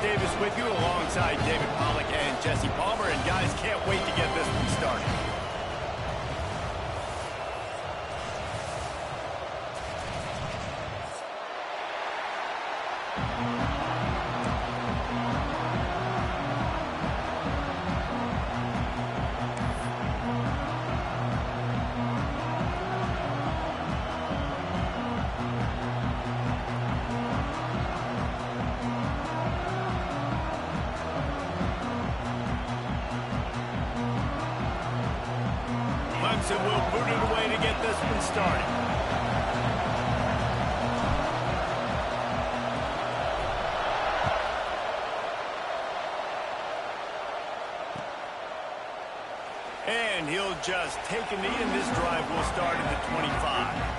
Davis with you alongside David Pollack and Jesse Palmer. And guys, can't wait to get this one started. Clemson will boot it away to get this one started. And he'll just take a knee, and this drive will start at the 25.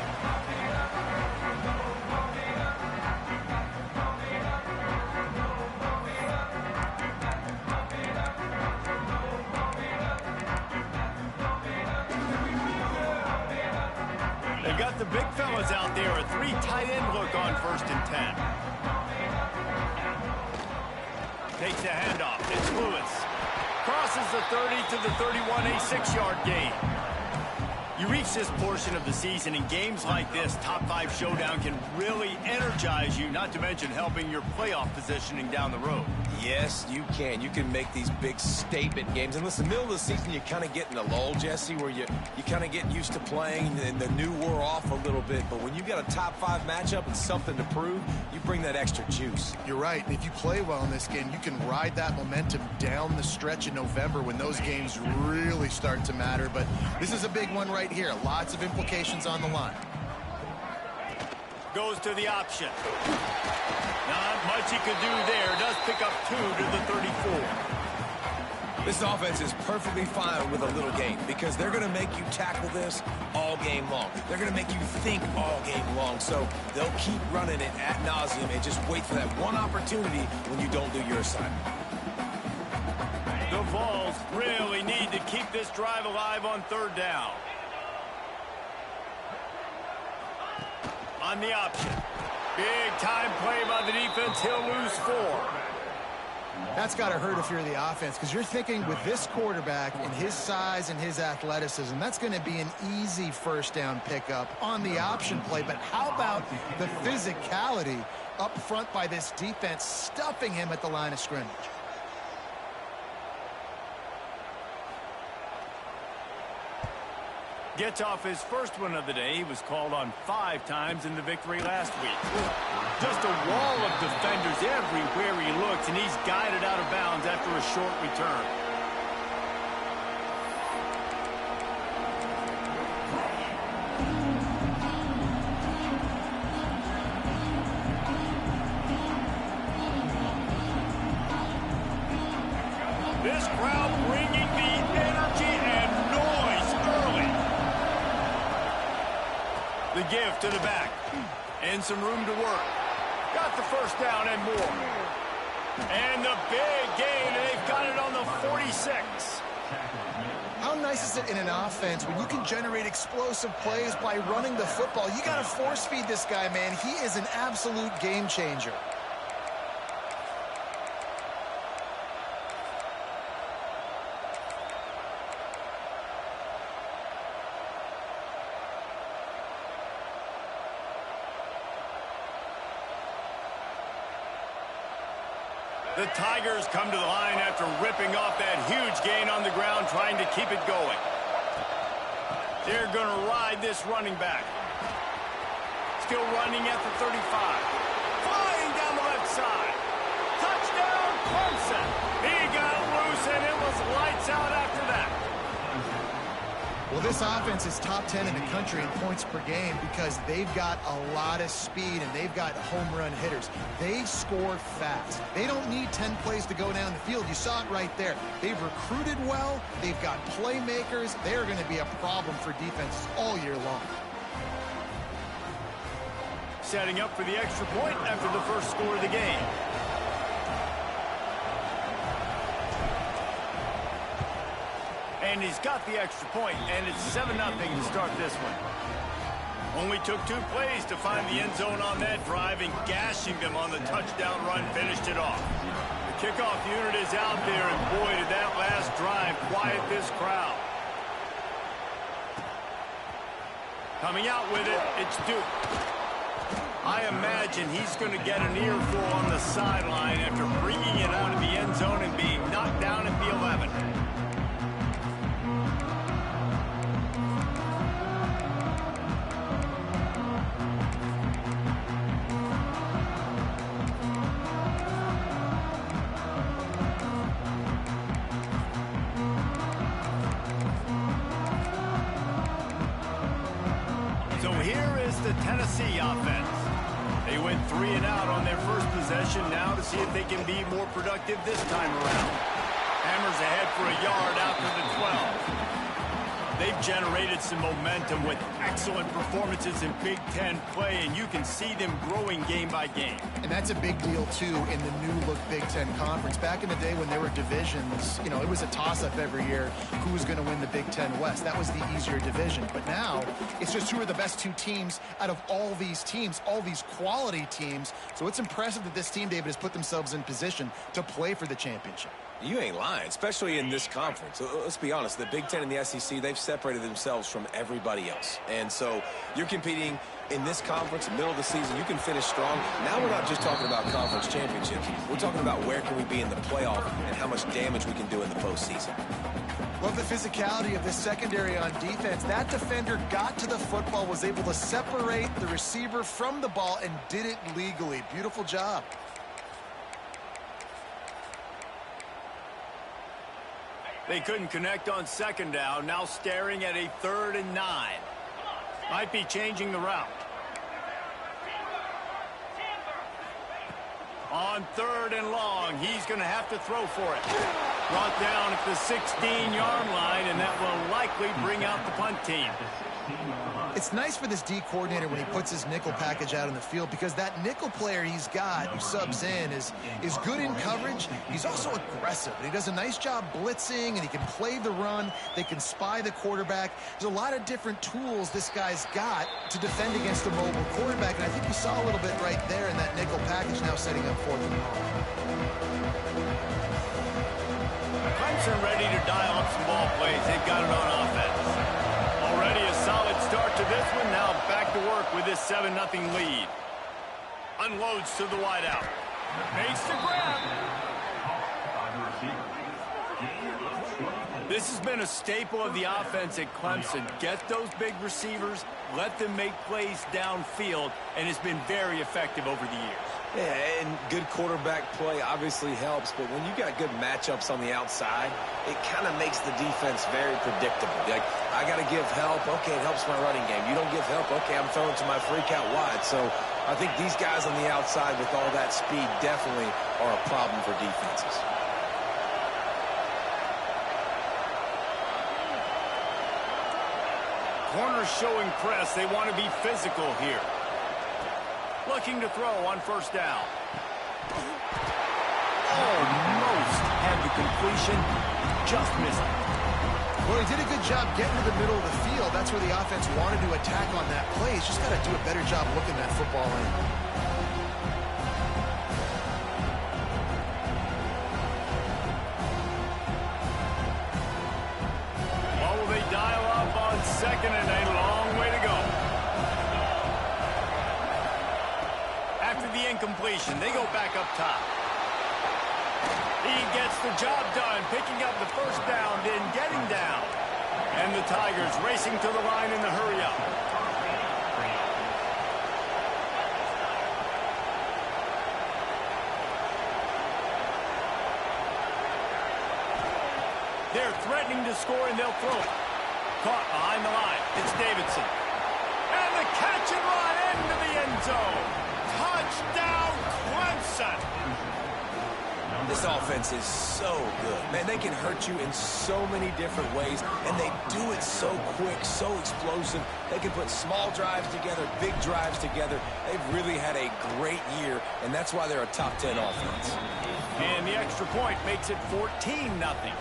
They've got the big fellas out there, a 3 tight end look on 1st and 10. Takes the handoff. It's Lewis. Crosses the 30 to the 31, a 6-yard gain. You reach this portion of the season, in games like this, top 5 showdown can really energize you, not to mention helping your playoff positioning down the road. Yes, you can. You can make these big statement games. And listen, middle of the season, you kind of get in a lull, Jesse, where you kind of get used to playing and the new wore off a little bit. But when you got a top 5 matchup and something to prove, you bring that extra juice. You're right. And if you play well in this game, you can ride that momentum down the stretch in November when those games really start to matter. But this is a big one right here. Lots of implications on the line. Goes to the option. Not much he could do there. Does pick up 2 to the 34. This offense is perfectly fine with a little gain because they're going to make you tackle this all game long. They're going to make you think all game long. So they'll keep running it ad nauseum and just wait for that one opportunity when you don't do your assignment. The Vols really need to keep this drive alive on 3rd down. On the option. Big time play by the defense. He'll lose 4. That's got to hurt if you're the offense, because you're thinking with this quarterback and his size and his athleticism, that's going to be an easy 1st down pickup on the option play. But how about the physicality up front by this defense, stuffing him at the line of scrimmage? Gets off his first one of the day. He was called on 5 times in the victory last week. Just a wall of defenders everywhere he looks, and he's guided out of bounds after a short return. This crowd bringing the energy and noise early. The give to the back. And some room to work. Got the 1st down and more. And the big gain, and they've got it on the 46. How nice is it in an offense when you can generate explosive plays by running the football? You got to force feed this guy, man. He is an absolute game changer. The Tigers come to the line after ripping off that huge gain on the ground, trying to keep it going. They're going to ride this running back. Still running at the 35. Flying down the left side. Touchdown, Clemson. He got loose, and it was lights out after that. Well, this offense is top 10 in the country in points per game because they've got a lot of speed and they've got home run hitters. They score fast. They don't need 10 plays to go down the field. You saw it right there. They've recruited well. They've got playmakers. They're going to be a problem for defenses all year long. Setting up for the extra point after the first score of the game. And he's got the extra point, and it's 7-0 to start this one. Only took 2 plays to find the end zone on that drive, and gashing them on the touchdown run finished it off. The kickoff unit is out there, and boy, did that last drive quiet this crowd. Coming out with it, it's Duke. I imagine he's going to get an earful on the sideline after bringing it out of the end zone and being knocked down at the 11. So here is the Tennessee offense. They went 3 and out on their first possession. Now to see if they can be more productive this time around. Hammers ahead for a yard out to the 12. They've generated some momentum with excellent performances in Big Ten play, and you can see them growing game by game. And that's a big deal, too, in the new-look Big Ten Conference. Back in the day when there were divisions, you know, it was a toss-up every year who was going to win the Big Ten West. That was the easier division. But now, it's just who are the best 2 teams out of all these teams, all these quality teams. So it's impressive that this team, David, has put themselves in position to play for the championship. You ain't lying, especially in this conference. Let's be honest, the Big Ten and the SEC, they've separated themselves from everybody else. And so you're competing in this conference, middle of the season, you can finish strong. Now we're not just talking about conference championships. We're talking about where can we be in the playoff and how much damage we can do in the postseason. Love the physicality of this secondary on defense. That defender got to the football, was able to separate the receiver from the ball, and did it legally. Beautiful job. They couldn't connect on second down. Now staring at a 3rd and 9. Might be changing the route. On 3rd and long, he's going to have to throw for it. Brought down at the 16-yard line, and that will likely bring out the punt team. It's nice for this D coordinator when he puts his nickel package out on the field, because that nickel player he's got who subs in is good in coverage. He's also aggressive, and he does a nice job blitzing, and he can play the run. They can spy the quarterback. There's a lot of different tools this guy's got to defend against a mobile quarterback, and I think you saw a little bit right there in that nickel package, now setting up 4th and long. Clemson ready to dial up some ball plays. They've got it on offense. Already a solid start to this one. Now back to work with this 7-0 lead. Unloads to the wideout. Makes the grab. This has been a staple of the offense at Clemson. Get those big receivers, let them make plays downfield, and it's been very effective over the years. Yeah, and good quarterback play obviously helps, but when you got good matchups on the outside, it kind of makes the defense very predictable. Like, I got to give help. Okay, it helps my running game. You don't give help. Okay, I'm throwing to my freak out wide. So I think these guys on the outside with all that speed definitely are a problem for defenses. Corners showing press. They want to be physical here. Looking to throw on 1st down. Almost had the completion. Just missed it. Well, he did a good job getting to the middle of the field. That's where the offense wanted to attack on that play. He's just got to do a better job looking that football in. What will they dial up on 2nd and a long way to go? After the incompletion, they go back up top. He gets the job done, picking up the 1st down, then getting down. And the Tigers racing to the line in the hurry-up. They're threatening to score, and they'll throw it. Caught behind the line. It's Davidson. And the catch and run into the end zone. Touchdown, Clemson. This offense is so good. Man, they can hurt you in so many different ways, and they do it so quick, so explosive. They can put small drives together, big drives together. They've really had a great year, and that's why they're a top 10 offense. And the extra point makes it 14-0.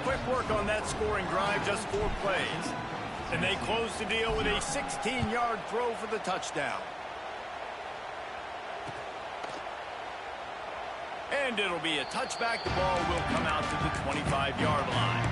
Quick work on that scoring drive, just 4 plays. And they close the deal with a 16-yard throw for the touchdown. And it'll be a touchback. The ball will come out to the 25-yard line.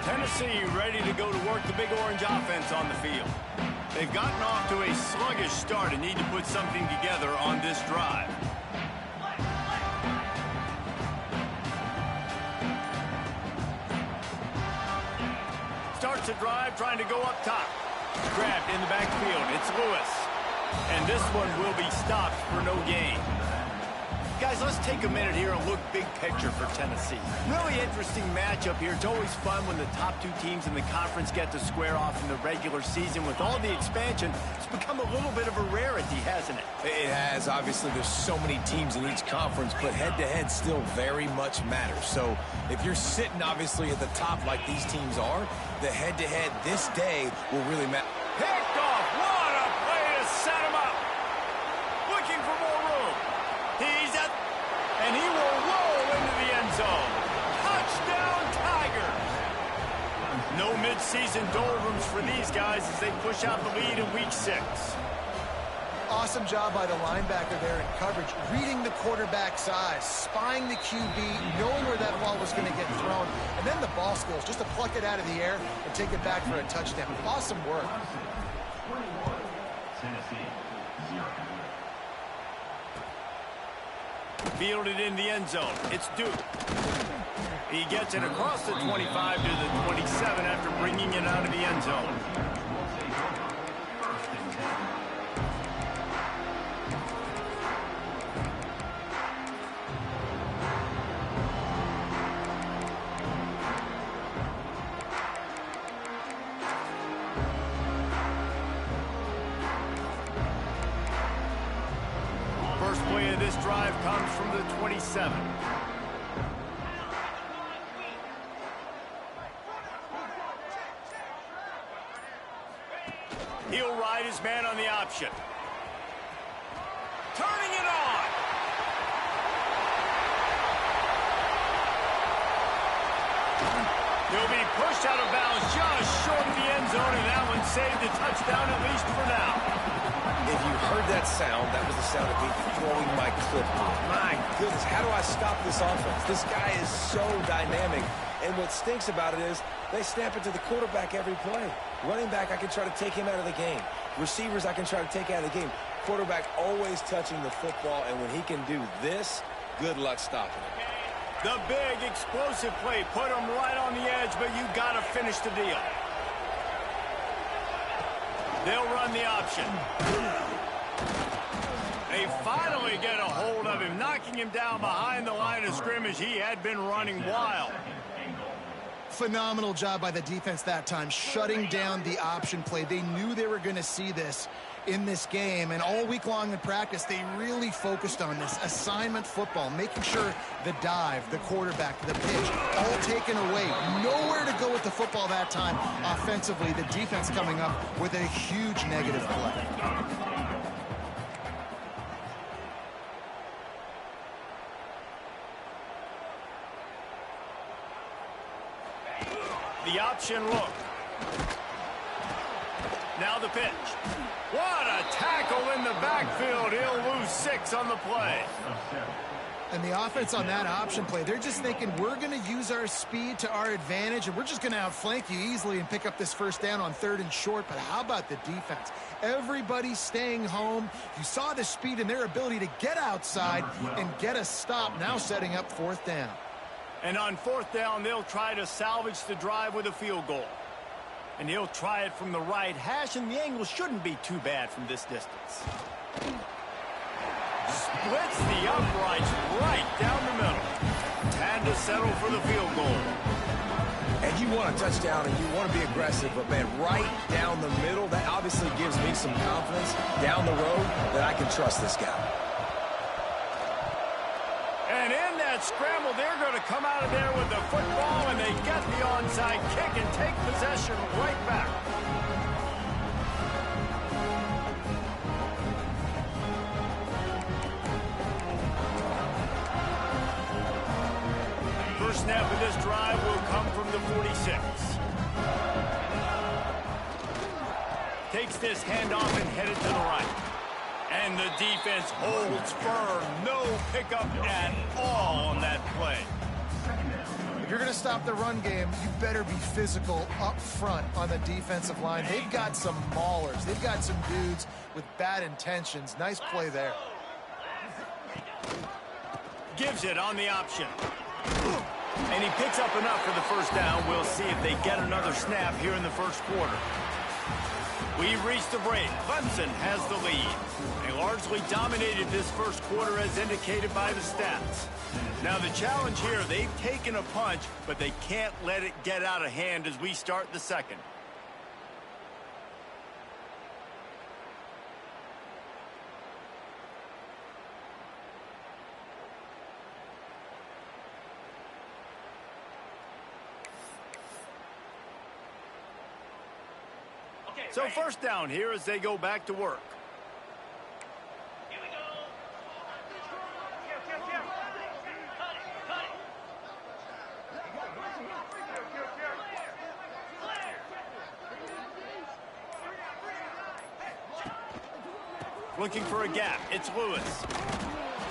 Tennessee ready to go to work the Big Orange offense on the field. They've gotten off to a sluggish start and need to put something together on this drive. Starts the drive trying to go up top. Grabbed in the backfield. It's Lewis. And this one will be stopped for no gain. Guys, let's take a minute here and look big picture for Tennessee. Really interesting matchup here. It's always fun when the top two teams in the conference get to square off in the regular season. With all the expansion, it's become a little bit of a rarity, hasn't it? It has. Obviously, there's so many teams in each conference, but head-to-head still very much matters. So if you're sitting, obviously, at the top like these teams are, the head-to-head this day will really matter. Picked off. What a play to set him up. Looking for more room. He's at, and he will roll into the end zone. Touchdown, Tigers. No midseason doldrums for these guys as they push out the lead in week 6. Awesome job by the linebacker there in coverage, reading the quarterback's eyes, spying the QB, knowing where that ball was going to get thrown, and then the ball skills, just to pluck it out of the air and take it back for a touchdown. Awesome work. Fielded in the end zone. It's Duke. He gets it across the 25 to the 27 after bringing it out of the end zone. First play of this drive comes from the 27. He'll ride his man on the option. Turning it on. He'll be pushed out of bounds just short of the end zone, and that one saved a touchdown at least for now. If you heard that sound, that was the sound of me throwing my clipboard. My goodness, how do I stop this offense? This guy is so dynamic. And what stinks about it is they snap it to the quarterback every play. Running back, I can try to take him out of the game. Receivers, I can try to take out of the game. Quarterback always touching the football, and when he can do this, good luck stopping it. The big explosive play put him right on the edge, but you got to finish the deal. They'll run the option. They finally get a hold of him, knocking him down behind the line of scrimmage. He had been running wild. Phenomenal job by the defense that time, shutting down the option play. They knew they were going to see this in this game, and all week long in practice, they really focused on this assignment football, making sure the dive, the quarterback, the pitch, all taken away. Nowhere to go with the football that time offensively. The defense coming up with a huge negative play. The option look. Now the pitch. What a tackle in the backfield. He'll lose 6 on the play. And the offense on that option play, they're just thinking we're going to use our speed to our advantage, and we're just going to outflank you easily and pick up this first down on 3rd and short. But how about the defense? Everybody's staying home. You saw the speed and their ability to get outside and get a stop, now setting up 4th down. And on 4th down, they'll try to salvage the drive with a field goal. And he'll try it from the right hash, and the angle shouldn't be too bad from this distance. Splits the uprights right down the middle. Had to settle for the field goal. And you want a touchdown, and you want to be aggressive, but, man, right down the middle, that obviously gives me some confidence down the road that I can trust this guy. And in that scramble, they're going to come out of there with the football, and they get the onside kick and take possession right back. First snap of this drive will come from the 46. Takes this handoff and headed to the right. And the defense holds firm. No pickup at all on that play. If you're going to stop the run game, you better be physical up front on the defensive line. They've got some maulers. They've got some dudes with bad intentions. Nice play there. Gives it on the option. And he picks up enough for the first down. We'll see if they get another snap here in the first quarter. We've reached the break. Clemson has the lead. They largely dominated this first quarter as indicated by the stats. Now the challenge here, they've taken a punch, but they can't let it get out of hand as we start the second. So first down here as they go back to work. Here we go. Looking for a gap. It's Lewis.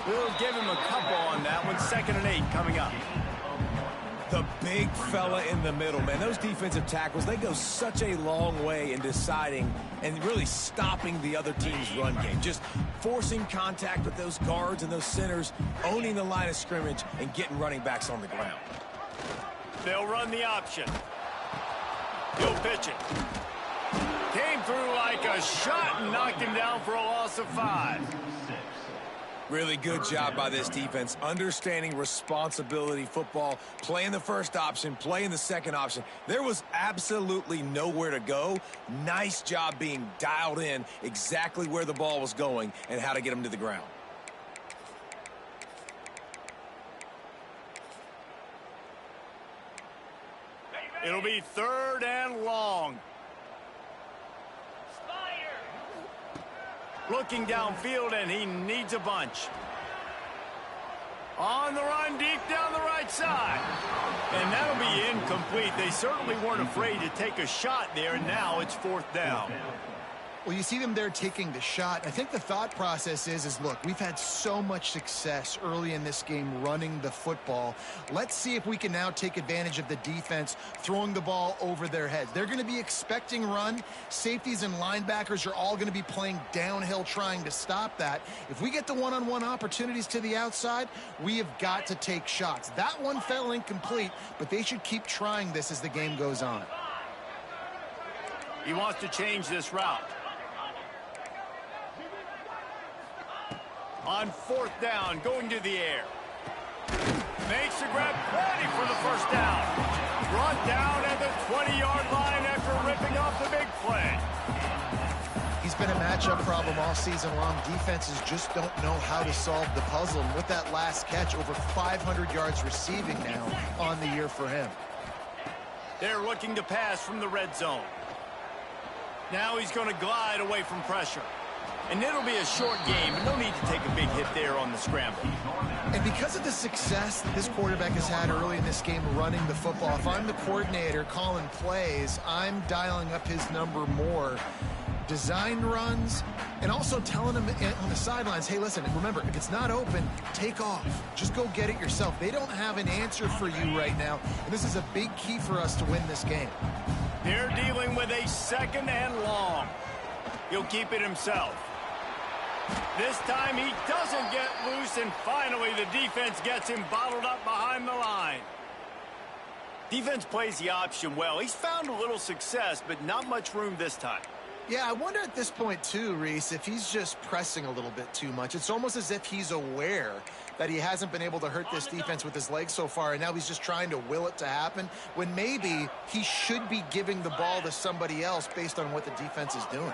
We'll give him a couple on that one. 2nd and 8 coming up. The big fella in the middle, man. Those defensive tackles, they go such a long way in deciding and really stopping the other team's run game. Just forcing contact with those guards and those centers, owning the line of scrimmage, and getting running backs on the ground. They'll run the option. He'll pitch it. Came through like a shot and knocked him down for a loss of 5. Really good job by this defense, understanding responsibility football, playing the first option, playing the second option. There was absolutely nowhere to go. Nice job being dialed in exactly where the ball was going and how to get him to the ground. It'll be 3rd and long. Looking downfield, and he needs a bunch. On the run, deep down the right side. And that'll be incomplete. They certainly weren't afraid to take a shot there, and now it's 4th down. Well, you see them there taking the shot. I think the thought process is look, we've had so much success early in this game running the football. Let's see if we can now take advantage of the defense throwing the ball over their heads. They're going to be expecting run. Safeties and linebackers are all going to be playing downhill trying to stop that. If we get the one-on-one opportunities to the outside, we have got to take shots. That one fell incomplete, but they should keep trying this as the game goes on. He wants to change this route. On 4th down, going to the air. Makes the grab, ready for the first down. Brought down at the 20-yard line after ripping off the big play. He's been a matchup problem all season long. Defenses just don't know how to solve the puzzle. And with that last catch, over 500 yards receiving now on the year for him. They're looking to pass from the red zone. Now he's going to glide away from pressure. And it'll be a short game, and no need to take a big hit there on the scramble. And because of the success that this quarterback has had early in this game running the football, if I'm the coordinator calling plays, I'm dialing up his number more. Designed runs, and also telling him on the sidelines, hey, listen, remember, if it's not open, take off. Just go get it yourself. They don't have an answer for you right now, and this is a big key for us to win this game. They're dealing with a 2nd and long. He'll keep it himself. This time he doesn't get loose, and finally the defense gets him bottled up behind the line. Defense plays the option well. He's found a little success, but not much room this time. Yeah, I wonder at this point, too, Reese, if he's just pressing a little bit too much. It's almost as if he's aware that he hasn't been able to hurt this defense with his legs so far, and now he's just trying to will it to happen, when maybe he should be giving the ball to somebody else based on what the defense is doing.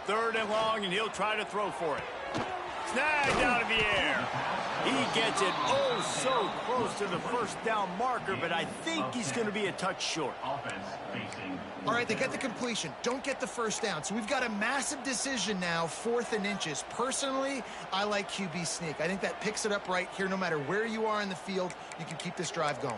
Third and long, and he'll try to throw for it. Snagged out of the air. He gets it so close to the first down marker, but I think he's going to be a touch short. All right, they get the completion. Don't get the first down. So we've got a massive decision now, 4th and inches. Personally, I like QB sneak. I think that picks it up right here. No matter where you are in the field, you can keep this drive going.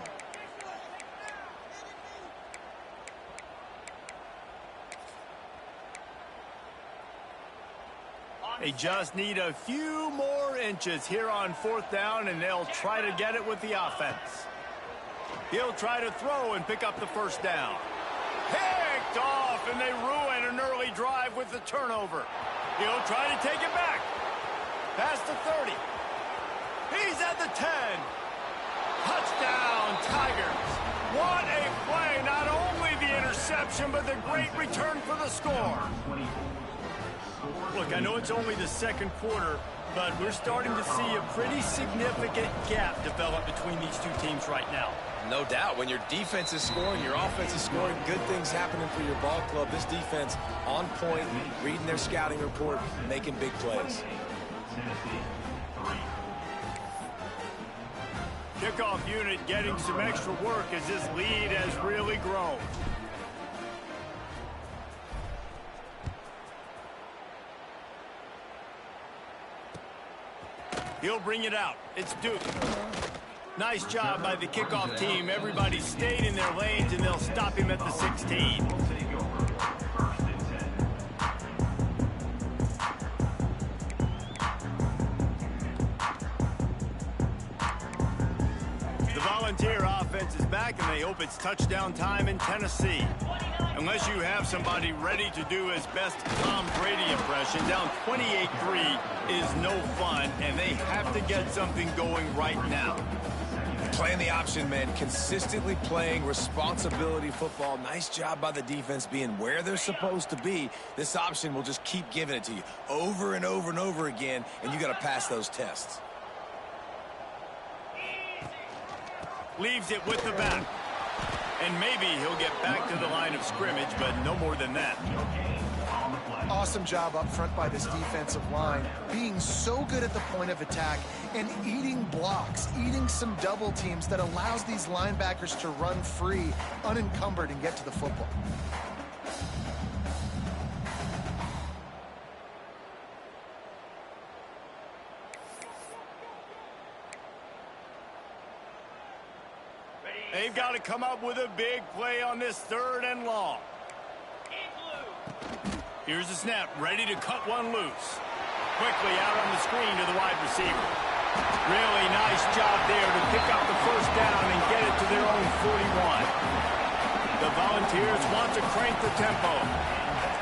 They just need a few more inches here on 4th down, and they'll try to get it with the offense. He'll try to throw and pick up the first down. Picked off, and they ruin an early drive with the turnover. He'll try to take it back. Past the 30. He's at the 10. Touchdown, Tigers. What a play. Not only the interception, but the great return for the score. Look, I know it's only the second quarter, but we're starting to see a pretty significant gap develop between these two teams right now. No doubt. When your defense is scoring, your offense is scoring, good things happening for your ball club. This defense on point, reading their scouting report, making big plays. Kickoff unit getting some extra work as this lead has really grown. He'll bring it out. It's Duke. Nice job by the kickoff team. Everybody stayed in their lanes, and they'll stop him at the 16. The Volunteer offense is back, and they hope it's touchdown time in Tennessee. Unless you have somebody ready to do his best Tom Brady impression, down 28-3 is no fun, and they have to get something going right now. Playing the option, man. Consistently playing responsibility football. Nice job by the defense being where they're supposed to be. This option will just keep giving it to you over and over and over again, and you got to pass those tests. Leaves it with the back. And maybe he'll get back to the line of scrimmage, but no more than that. Awesome job up front by this defensive line, being so good at the point of attack and eating blocks, eating some double teams that allows these linebackers to run free, unencumbered, and get to the football. They've got to come up with a big play on this 3rd and long. Here's the snap, ready to cut one loose. Quickly out on the screen to the wide receiver. Really nice job there to pick up the first down and get it to their own 41. The Volunteers want to crank the tempo.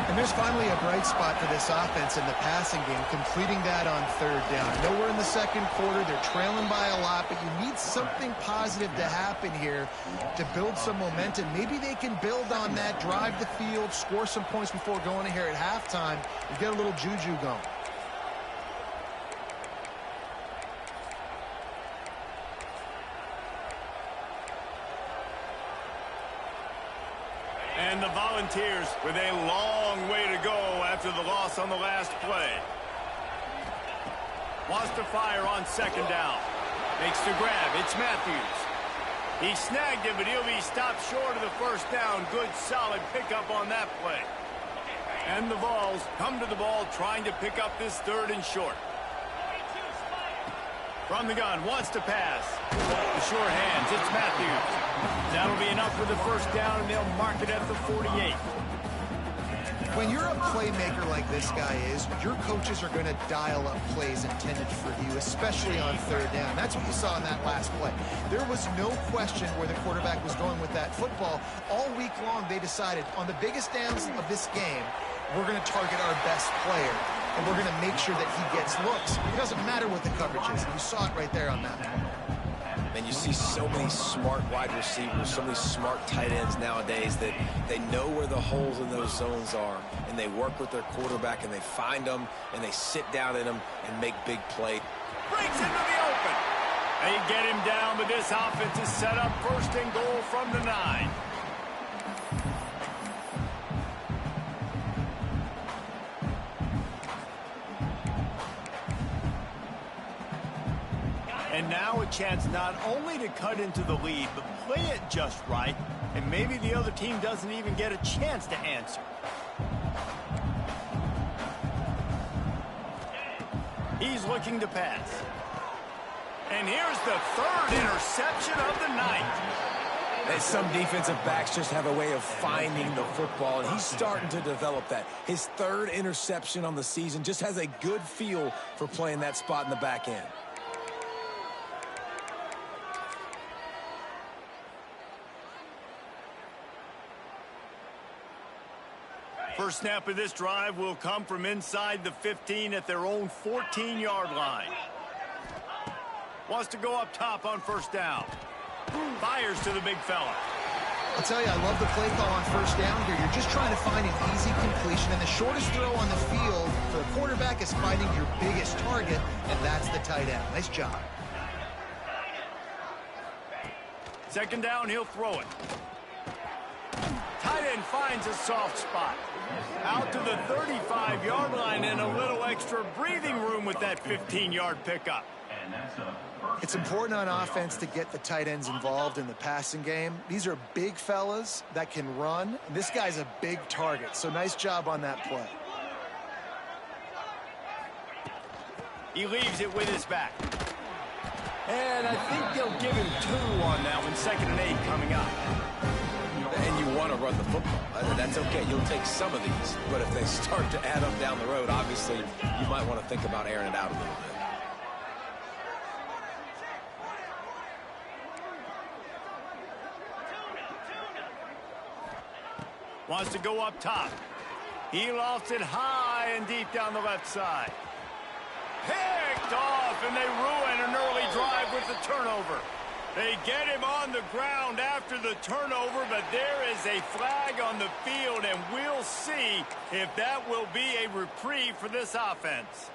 And there's finally a bright spot for this offense in the passing game, completing that on 3rd down. I know we're in the second quarter. They're trailing by a lot, but you need something positive to happen here to build some momentum. Maybe they can build on that, drive the field, score some points before going in here at halftime, and get a little juju going. And the Volunteers with a long way to go after the loss on the last play. Wants to fire on 2nd down. Makes the grab. It's Matthews. He snagged it, but he'll be stopped short of the first down. Good, solid pickup on that play. And the Vols come to the ball trying to pick up this 3rd and short. From the gun, wants to pass. The sure hands, it's Matthews. That'll be enough for the first down, and they'll mark it at the 48. When you're a playmaker like this guy is, your coaches are going to dial up plays intended for you, especially on 3rd down. That's what you saw in that last play. There was no question where the quarterback was going with that football. All week long, they decided on the biggest downs of this game, we're going to target our best player, and we're going to make sure that he gets looks. It doesn't matter what the coverage is. You saw it right there on that one. And you see so many smart wide receivers, so many smart tight ends nowadays that they know where the holes in those zones are, and they work with their quarterback, and they find them, and they sit down in them and make big plays. Breaks into the open. They get him down, but this offense is set up 1st and goal from the 9. And now a chance not only to cut into the lead, but play it just right, and maybe the other team doesn't even get a chance to answer. He's looking to pass. And here's the third interception of the night. And some defensive backs just have a way of finding the football, and he's starting to develop that. His third interception on the season, just has a good feel for playing that spot in the back end. First snap of this drive will come from inside the 15 at their own 14-yard line. Wants to go up top on first down. Fires to the big fella. I'll tell you, I love the play call on first down here. You're just trying to find an easy completion, and the shortest throw on the field for the quarterback is finding your biggest target, and that's the tight end. Nice job. Second down, he'll throw it. Tight end finds a soft spot. Out to the 35-yard line, and a little extra breathing room with that 15-yard pickup. It's important on offense to get the tight ends involved in the passing game. These are big fellas that can run. And this guy's a big target, so nice job on that play. He leaves it with his back. And I think they'll give him 2 on that one. 2nd and 8 coming up. And you want to run the football. That's okay. You'll take some of these. But if they start to add up down the road, obviously, you might want to think about airing it out a little bit. Wants to go up top. He lofts it high and deep down the left side. Picked off, and they ruin an early drive with the turnover. They get him on the ground after the turnover, but there is a flag on the field, and we'll see if that will be a reprieve for this offense.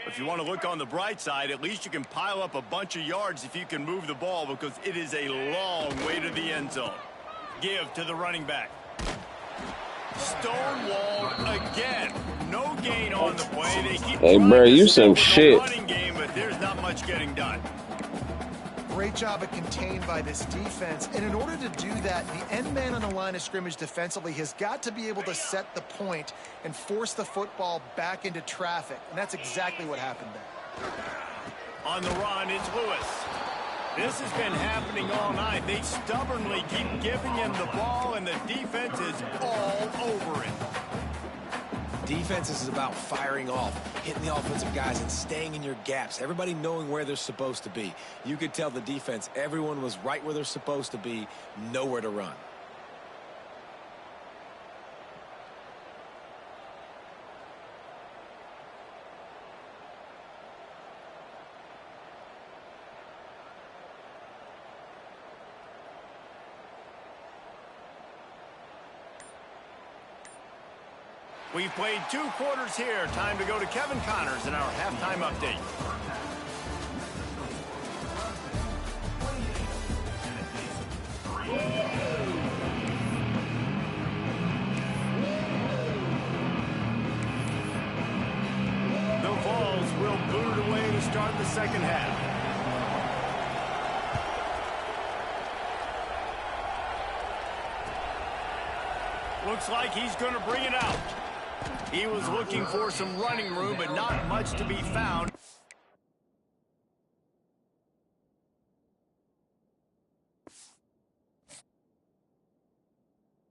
If you want to look on the bright side, at least you can pile up a bunch of yards if you can move the ball, because it is a long way to the end zone. Give to the running back. Stonewalled again. No gain on the play. They keep hey, bro, you some shit. Running game, but there's not much getting done. Great job of contained by this defense. And in order to do that, the end man on the line of scrimmage defensively has got to be able to set the point and force the football back into traffic. And that's exactly what happened there. On the run, it's Lewis. This has been happening all night. They stubbornly keep giving him the ball, and the defense is all over it. Defense is about firing off, hitting the offensive guys, and staying in your gaps. Everybody knowing where they're supposed to be. You could tell the defense, everyone was right where they're supposed to be, nowhere to run. We've played 2 quarters here. Time to go to Kevin Connors in our halftime update. The Vols will boot it away to start the second half. Looks like he's going to bring it out. He was looking for some running room, but not much to be found